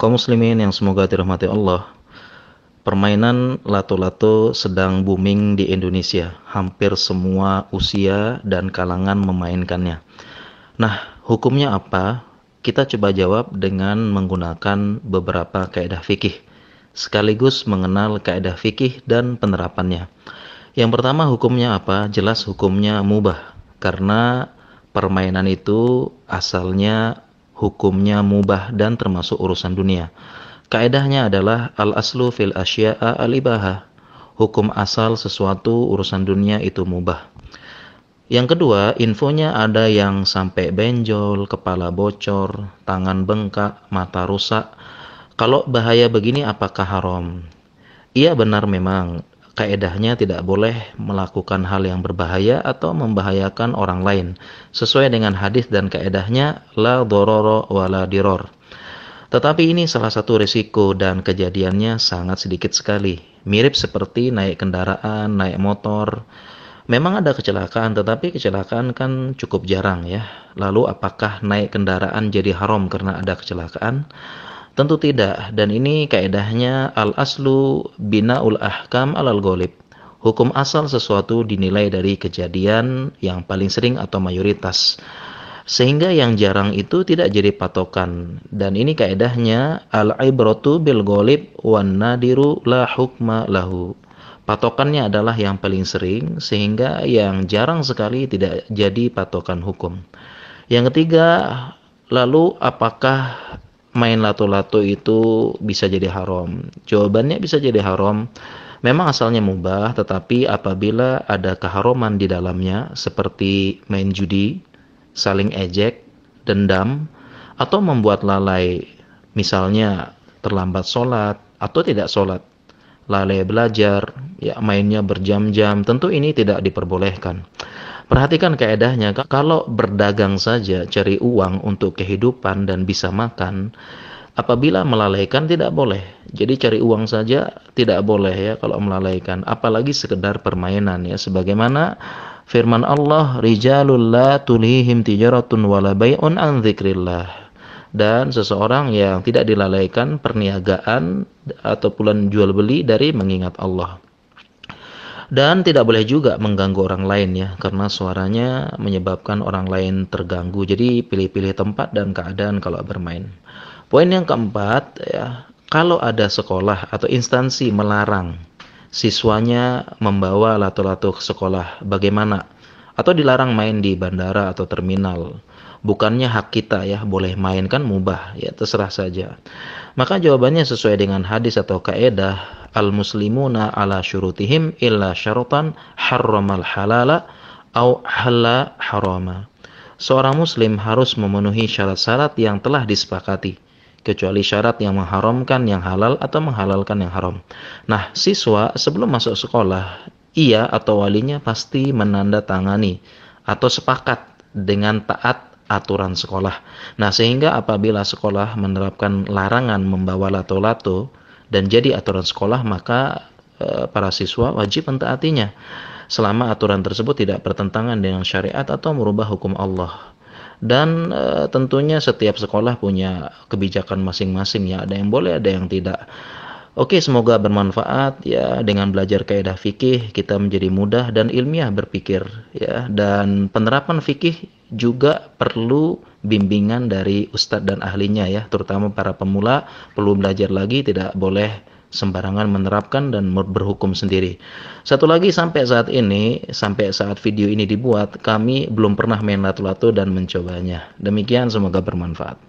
Kaum muslimin yang semoga dirahmati Allah, permainan lato-lato sedang booming di Indonesia. Hampir semua usia dan kalangan memainkannya. Nah, hukumnya apa? Kita coba jawab dengan menggunakan beberapa kaidah fikih, sekaligus mengenal kaidah fikih dan penerapannya. Yang pertama, hukumnya apa? Jelas hukumnya mubah, karena permainan itu asalnya hukumnya mubah dan termasuk urusan dunia. Kaedahnya adalah al-aslu fil asya'a al-ibahah. Hukum asal sesuatu urusan dunia itu mubah. Yang kedua, infonya ada yang sampai benjol, kepala bocor, tangan bengkak, mata rusak. Kalau bahaya begini apakah haram? Iya, benar memang. Kaedahnya tidak boleh melakukan hal yang berbahaya atau membahayakan orang lain. Sesuai dengan hadis dan kaedahnya, la dororo wa la diror. Tetapi ini salah satu risiko dan kejadiannya sangat sedikit sekali. Mirip seperti naik kendaraan, naik motor. Memang ada kecelakaan, tetapi kecelakaan kan cukup jarang ya. Lalu apakah naik kendaraan jadi haram karena ada kecelakaan? Tentu tidak, dan ini kaedahnya al-aslu bina'ul ahkam alal ghalib. Hukum asal sesuatu dinilai dari kejadian yang paling sering atau mayoritas. Sehingga yang jarang itu tidak jadi patokan. Dan ini kaedahnya al-ibratu bil ghalib wan nadiru la hukma lahu. Patokannya adalah yang paling sering, sehingga yang jarang sekali tidak jadi patokan hukum. Yang ketiga, lalu apakah main lato-lato itu bisa jadi haram? Jawabannya bisa jadi haram. Memang asalnya mubah, tetapi apabila ada keharaman di dalamnya, seperti main judi, saling ejek, dendam, atau membuat lalai, misalnya terlambat sholat atau tidak sholat, lalai belajar, ya mainnya berjam-jam, tentu ini tidak diperbolehkan. Perhatikan kaedahnya, kalau berdagang saja, cari uang untuk kehidupan dan bisa makan, apabila melalaikan tidak boleh. Jadi cari uang saja tidak boleh ya kalau melalaikan, apalagi sekedar permainan ya. Sebagaimana firman Allah, rijalul la tulihim tijaratun wala bai'un an dzikrillah. Dan seseorang yang tidak dilalaikan perniagaan atau pula jual beli dari mengingat Allah. Dan tidak boleh juga mengganggu orang lain ya, karena suaranya menyebabkan orang lain terganggu. Jadi pilih-pilih tempat dan keadaan kalau bermain. Poin yang keempat ya, kalau ada sekolah atau instansi melarang siswanya membawa lato-lato ke sekolah, bagaimana? Atau dilarang main di bandara atau terminal. Bukannya hak kita ya, boleh main kan mubah ya, terserah saja. Maka jawabannya sesuai dengan hadis atau kaedah, al-muslimuna ala syurutihim illa syaratan harramal halala au halla harama. Seorang muslim harus memenuhi syarat-syarat yang telah disepakati, kecuali syarat yang mengharamkan yang halal atau menghalalkan yang haram. Nah, siswa sebelum masuk sekolah, ia atau walinya pasti menandatangani atau sepakat dengan taat aturan sekolah. Nah, sehingga apabila sekolah menerapkan larangan membawa lato-lato dan jadi aturan sekolah, maka para siswa wajib mentaatinya selama aturan tersebut tidak bertentangan dengan syariat atau merubah hukum Allah. Dan tentunya setiap sekolah punya kebijakan masing-masing ya, ada yang boleh, ada yang tidak. Oke, semoga bermanfaat ya. Dengan belajar kaidah fikih kita menjadi mudah dan ilmiah berpikir ya. Dan penerapan fikih juga perlu bimbingan dari ustadz dan ahlinya ya, terutama para pemula perlu belajar lagi, tidak boleh sembarangan menerapkan dan berhukum sendiri. Satu lagi, sampai saat video ini dibuat, kami belum pernah main lato-lato dan mencobanya. Demikian, semoga bermanfaat.